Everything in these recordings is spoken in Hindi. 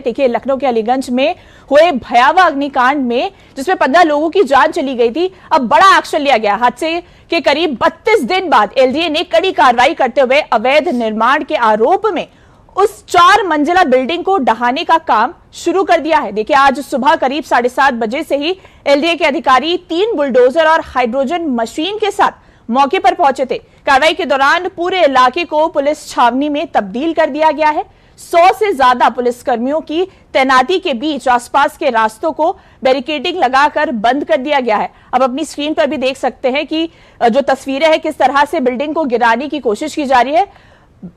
देखिए, लखनऊ के अलीगंज में हुए भयावह अग्निकांड में जिसमें 15 लोगों की जान चली गई थी, अब बड़ा एक्शन लिया गया। हादसे के करीब 32 दिन बाद एलडीए ने कड़ी कार्रवाई करते हुए अवैध निर्माण के आरोप में उस 4 मंजिला बिल्डिंग को ढहाने का काम शुरू कर दिया है। देखिए, आज सुबह करीब 7:30 बजे से ही एलडीए के अधिकारी 3 बुलडोजर और हाइड्रोजन मशीन के साथ मौके पर पहुंचे थे। कार्रवाई के दौरान पूरे इलाके को पुलिस छावनी में तब्दील कर दिया गया है। 100 से ज्यादा पुलिसकर्मियों की तैनाती के बीच आसपास के रास्तों को बैरिकेडिंग लगाकर बंद कर दिया गया है। अब अपनी स्क्रीन पर भी देख सकते हैं कि जो तस्वीरें हैं, किस तरह से बिल्डिंग को गिराने की कोशिश की जा रही है।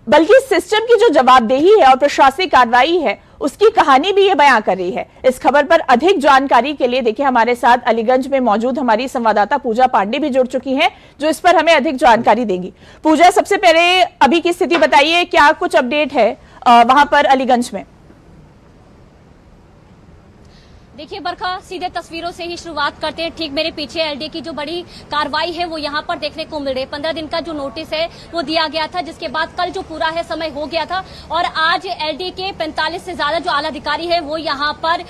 बल्कि सिस्टम की जो जवाबदेही है और प्रशासनिक कार्रवाई है, उसकी कहानी भी ये बयां कर रही है। इस खबर पर अधिक जानकारी के लिए देखिए, हमारे साथ अलीगंज में मौजूद हमारी संवाददाता पूजा पांडे भी जुड़ चुकी हैं, जो इस पर हमें अधिक जानकारी देंगी। पूजा, सबसे पहले अभी की स्थिति बताइए, क्या कुछ अपडेट है वहां पर अलीगंज में? देखिए बरखा, सीधे तस्वीरों से ही शुरुआत करते हैं। ठीक मेरे पीछे एलडीए की जो बड़ी कार्रवाई है वो यहाँ पर देखने को मिल रही है। 15 दिन का जो नोटिस है वो दिया गया था, जिसके बाद कल जो पूरा है समय हो गया था और आज एलडीए के 45 से ज्यादा जो आला अधिकारी है वो यहाँ पर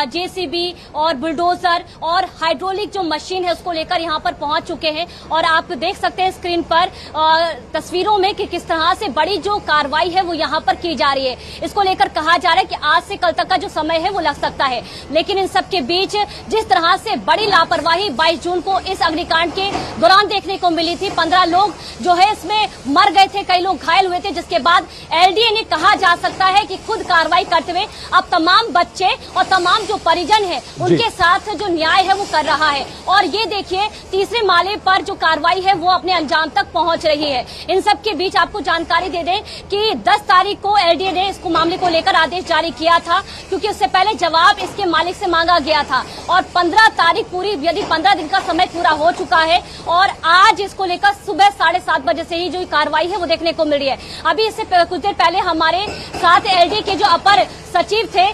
जेसीबी और बुलडोजर और हाइड्रोलिक जो मशीन है उसको लेकर यहाँ पर पहुंच चुके हैं। और आप देख सकते हैं स्क्रीन पर तस्वीरों में कि किस तरह से बड़ी जो कार्रवाई है वो यहाँ पर की जा रही है। इसको लेकर कहा जा रहा है कि आज से कल तक का जो समय है वो लग सकता है, लेकिन इन सबके बीच जिस तरह से बड़ी लापरवाही 22 जून को इस अग्निकांड के दौरान देखने को मिली थी, 15 लोग जो है इसमें मर गए थे, कई लोग घायल हुए थे, जिसके बाद एलडीए ने कहा जा सकता है कि खुद कार्रवाई करते हुए अब तमाम बच्चे और तमाम जो परिजन है उनके साथ जो न्याय है वो कर रहा है। और ये देखिए, तीसरे माले पर जो कार्रवाई है वो अपने अंजाम तक पहुंच रही है। इन सबके बीच आपको जानकारी दे दें कि 10 तारीख को एलडीए ने इसको मामले को लेकर आदेश जारी किया था, क्योंकि उससे पहले जवाब इसके मालिक से मांगा गया था। और 15 तारीख पूरी, यदि 15 दिन का समय पूरा हो चुका है और आज इसको लेकर सुबह 7:30 बजे से ही जो कार्रवाई है वो देखने को मिल रही है। अभी इससे कुछ देर पहले हमारे साथ एलडीए के जो अपर सचिव थे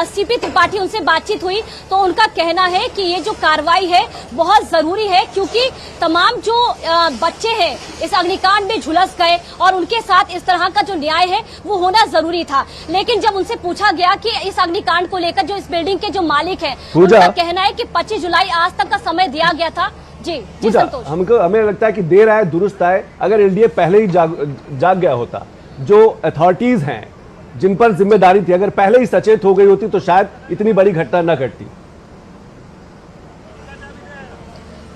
सीपी त्रिपाठी, उनसे बातचीत हुई तो उनका कहना है कि ये जो कार्रवाई है बहुत जरूरी है, क्योंकि तमाम जो बच्चे हैं इस अग्निकांड में झुलस गए और उनके साथ इस तरह का जो न्याय है वो होना जरूरी था। लेकिन जब उनसे पूछा गया कि इस अग्निकांड को लेकर जो इस बिल्डिंग के जो मालिक है, उनका कहना है कि 25 जुलाई आज तक का समय दिया गया था। जी संतोष, हमें लगता है कि देर आए दुरुस्त आए। अगर एलडीए पहले ही जाग गया होता, जो अथॉरिटीज हैं जिन पर जिम्मेदारी थी, अगर पहले ही सचेत हो गई होती तो शायद इतनी बड़ी घटना न घटती।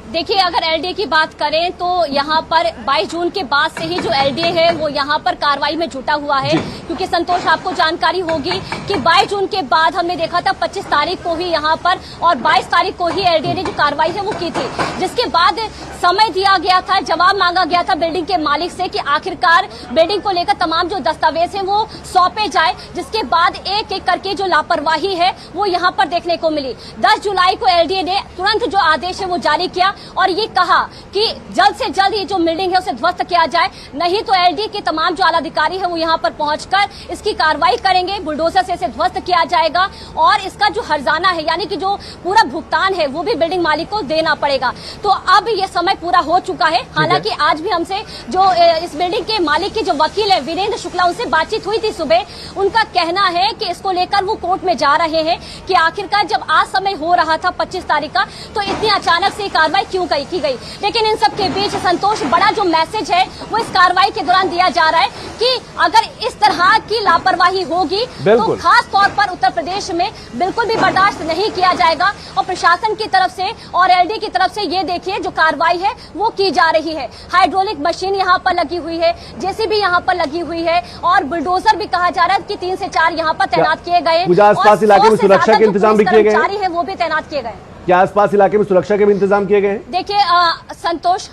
देखिए, अगर एलडीए की बात करें तो यहाँ पर 22 जून के बाद से ही जो एलडीए है वो यहाँ पर कार्रवाई में जुटा हुआ है, क्योंकि संतोष आपको जानकारी होगी कि 22 जून के बाद हमने देखा था 25 तारीख को ही यहाँ पर और 22 तारीख को ही एलडीए ने जो कार्रवाई है वो की थी, जिसके बाद समय दिया गया था, जवाब मांगा गया था बिल्डिंग के मालिक से कि आखिरकार बिल्डिंग को लेकर तमाम जो दस्तावेज है वो सौंपे जाए, जिसके बाद एक एक करके जो लापरवाही है वो यहाँ पर देखने को मिली। 10 जुलाई को एलडीए ने तुरंत जो आदेश है वो जारी किया और ये कहा कि जल्द से जल्द ये जो बिल्डिंग है उसे ध्वस्त किया जाए, नहीं तो एलडीए के तमाम जो आला अधिकारी है वो यहाँ पर पहुंचकर इसकी कार्रवाई करेंगे, बुलडोजर से इसे ध्वस्त किया जाएगा और इसका जो हर्जाना है यानी कि जो पूरा भुगतान है वो भी बिल्डिंग मालिक को देना पड़ेगा। तो अब ये समय पूरा हो चुका है। हालांकि आज भी हमसे जो इस बिल्डिंग के मालिक के जो वकील है वीरेंद्र शुक्ला, उनसे बातचीत हुई थी सुबह। उनका कहना है कि इसको लेकर वो कोर्ट में जा रहे हैं कि आखिरकार जब आज समय हो रहा था 25 तारीख का, तो इतनी अचानक से कार्रवाई क्यों की गई। लेकिन इन सब के बीच संतोष, बड़ा जो मैसेज है वो इस कार्रवाई के दौरान दिया जा रहा है कि अगर इस तरह की लापरवाही होगी तो खास तौर पर उत्तर प्रदेश में बिल्कुल भी बर्दाश्त नहीं किया जाएगा। और प्रशासन की तरफ से और एलडीए की तरफ से ये देखिए जो कार्रवाई है वो की जा रही है। हाइड्रोलिक मशीन यहाँ पर लगी हुई है, जेसीबी यहाँ पर लगी हुई है और बुलडोजर भी कहा जा रहा है कि 3 से 4 यहाँ पर तैनात किए गए। आसपास इलाके में सुरक्षा के इंतजाम भी किए गए हैं, वो भी तैनात किए गए। क्या आसपास इलाके में सुरक्षा के भी इंतजाम किए गए हैं? देखिए संतोष,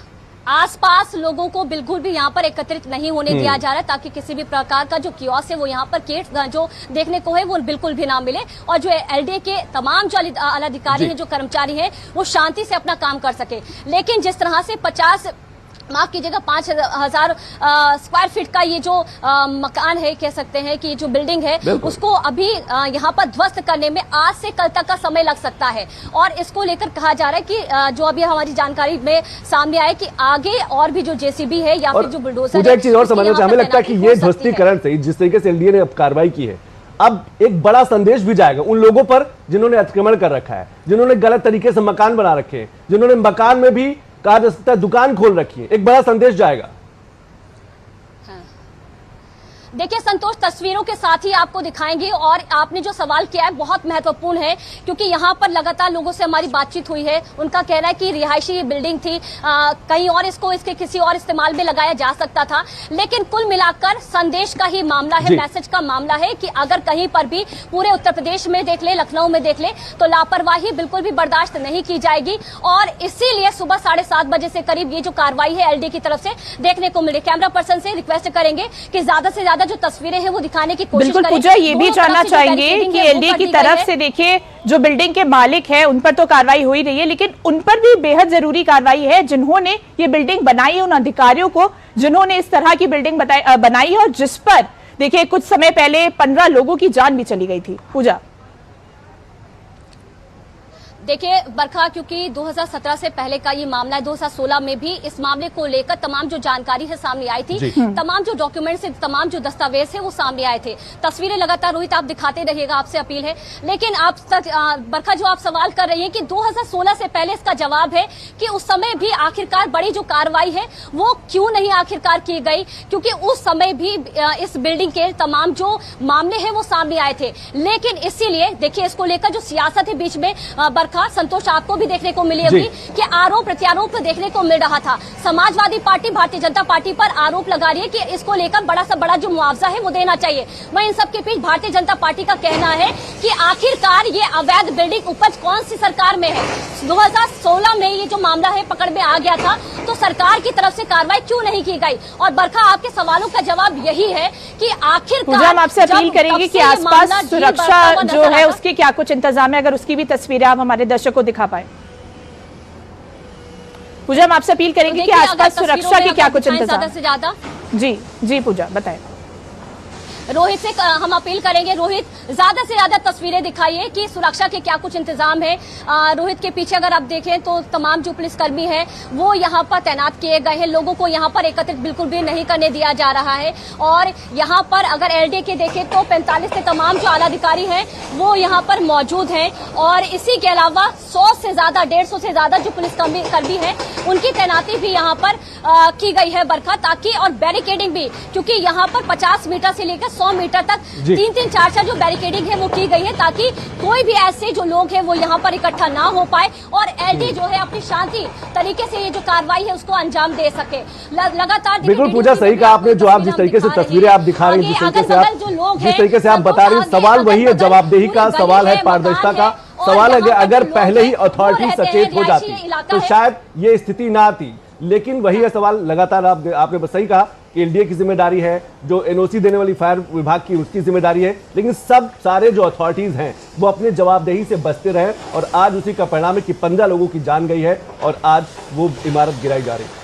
आसपास लोगों को बिल्कुल भी यहाँ पर एकत्रित नहीं होने दिया जा रहा है, ताकि किसी भी प्रकार का जो कियोस्क है वो यहाँ पर केट जो देखने को है वो बिल्कुल भी ना मिले और जो एलडीए के तमाम जो आला अधिकारी हैं, जो कर्मचारी हैं, वो शांति से अपना काम कर सके। लेकिन जिस तरह से 5,000 स्क्वायर फीट का ये जो मकान है, कह सकते हैं कि जो बिल्डिंग है, उसको अभी यहाँ पर ध्वस्त करने में आज से कल तक का समय लग सकता है। और इसको लेकर कहा जा रहा है कि जो अभी हमारी जानकारी में सामने आए कि आगे और भी जो जेसीबी है या फिर जो बुलडोजर, मुझे एक चीज और समझना चाहिए, हमें लगता है कि ये ध्वस्तीकरण से जिस तरीके से एलडीए ने अब कार्रवाई की है, अब एक बड़ा संदेश भी जाएगा उन लोगों पर जिन्होंने अतिक्रमण कर रखा है, जिन्होंने गलत तरीके से मकान बना रखे हैं, जिन्होंने मकान में भी कहा जा सकता है दुकान खोल रखी है। एक बड़ा संदेश जाएगा। देखिए संतोष, तस्वीरों के साथ ही आपको दिखाएंगे और आपने जो सवाल किया है बहुत महत्वपूर्ण है, क्योंकि यहाँ पर लगातार लोगों से हमारी बातचीत हुई है। उनका कहना है कि रिहायशी ये बिल्डिंग थी, कहीं और इसको इसके किसी और इस्तेमाल में लगाया जा सकता था, लेकिन कुल मिलाकर संदेश का ही मामला है, मैसेज का मामला है कि अगर कहीं पर भी पूरे उत्तर प्रदेश में देख ले, लखनऊ में देख ले, तो लापरवाही बिल्कुल भी बर्दाश्त नहीं की जाएगी। और इसीलिए सुबह 7:30 बजे से करीब ये जो कार्रवाई है एलडी की तरफ से देखने को मिली। कैमरा पर्सन से रिक्वेस्ट करेंगे कि ज्यादा से ज्यादा जो तस्वीरें हैं वो दिखाने की कोशिश बिल्कुल करें। पूजा, ये भी जानना चाहेंगे कि एलडी की तरफ से देखिए जो बिल्डिंग के मालिक है उन पर तो कार्रवाई हो ही रही है, लेकिन उन पर भी बेहद जरूरी कार्रवाई है जिन्होंने ये बिल्डिंग बनाई है, उन अधिकारियों को जिन्होंने इस तरह की बिल्डिंग बनाई है और जिस पर देखिए कुछ समय पहले 15 लोगों की जान भी चली गई थी। पूजा देखिए बरखा, क्योंकि 2017 से पहले का ये मामला है, 2016 में भी इस मामले को लेकर तमाम जो जानकारी है सामने आई थी, तमाम जो डॉक्यूमेंट्स है, तमाम जो दस्तावेज है वो सामने आए थे। तस्वीरें लगातार रोहित आप दिखाते रहिएगा, आपसे अपील है। लेकिन आप बरखा जो आप सवाल कर रही है कि 2016 से पहले, इसका जवाब है कि उस समय भी आखिरकार बड़ी जो कार्रवाई है वो क्यों नहीं आखिरकार की गई, क्योंकि उस समय भी इस बिल्डिंग के तमाम जो मामले हैं वो सामने आए थे। लेकिन इसीलिए देखिए इसको लेकर जो सियासत है बीच में संतोष आपको भी देखने को मिली होगी कि आरोप प्रत्यारोप देखने को मिल रहा था। समाजवादी पार्टी भारतीय जनता पार्टी पर आरोप लगा रही है कि इसको लेकर बड़ा सा बड़ा जो मुआवजा है वो देना चाहिए। वहीं इन सबके बीच भारतीय जनता पार्टी का कहना है कि आखिरकार ये अवैध बिल्डिंग उपज कौन सी सरकार में है। 2016 में ये जो मामला है पकड़ में आ गया था, तो सरकार की तरफ से कार्रवाई क्यों नहीं की गई। और बरखा आपके सवालों का जवाब यही है कि आखिरकार हम आपसे अपील करेंगे कि आसपास सुरक्षा जो है उसके क्या कुछ इंतजाम है, अगर उसकी भी तस्वीरें आप हमारे दर्शकों को दिखा पाए। पूजा, हम आपसे अपील करेंगे कि आसपास सुरक्षा के क्या कुछ इंतजाम। ज्यादा से ज्यादा जी पूजा बताएं। रोहित से हम अपील करेंगे, रोहित ज्यादा से ज्यादा तस्वीरें दिखाइए कि सुरक्षा के क्या कुछ इंतजाम है। रोहित के पीछे अगर आप देखें तो तमाम जो पुलिसकर्मी हैं वो यहाँ पर तैनात किए गए हैं। लोगों को यहाँ पर एकत्रित बिल्कुल भी नहीं करने दिया जा रहा है। और यहाँ पर अगर एलडी के देखें तो 45 से तमाम जो आला अधिकारी हैं वो यहाँ पर मौजूद हैं। और इसी के अलावा 100 से ज्यादा 150 से ज्यादा जो पुलिसकर्मी हैं उनकी तैनाती भी यहाँ पर की गई है बरखा, ताकि और बैरिकेडिंग भी, क्योंकि यहाँ पर 50 मीटर से लेकर 100 मीटर तक 3-3, 4-4 जो बैरिकेडिंग है वो की गई है, ताकि कोई भी ऐसे जो लोग हैं वो यहाँ पर इकट्ठा ना हो पाए और एलडी जो है अपनी शांति तरीके से ये जो कार्रवाई है उसको अंजाम दे सके। लगातार बिल्कुल पूजा, सही कहा आपने। जो आप जिस तरीके से तस्वीरें आप दिखा रही हैं, जिस तरीके से आप बता रही हैं, सवाल वही है, जवाबदेही का सवाल है, पारदर्शिता का सवाल है। अगर पहले ही अथॉरिटी सचेत हो जाती तो शायद ये स्थिति ना आती। लेकिन वही है सवाल, लगातार आपने बस सही कहा कि एलडीए की जिम्मेदारी है, जो एनओसी देने वाली फायर विभाग की उसकी जिम्मेदारी है, लेकिन सब सारे जो अथॉरिटीज हैं वो अपने जवाबदेही से बचते रहे। और आज उसी का परिणाम है कि 15 लोगों की जान गई है और आज वो इमारत गिराई जा रही है।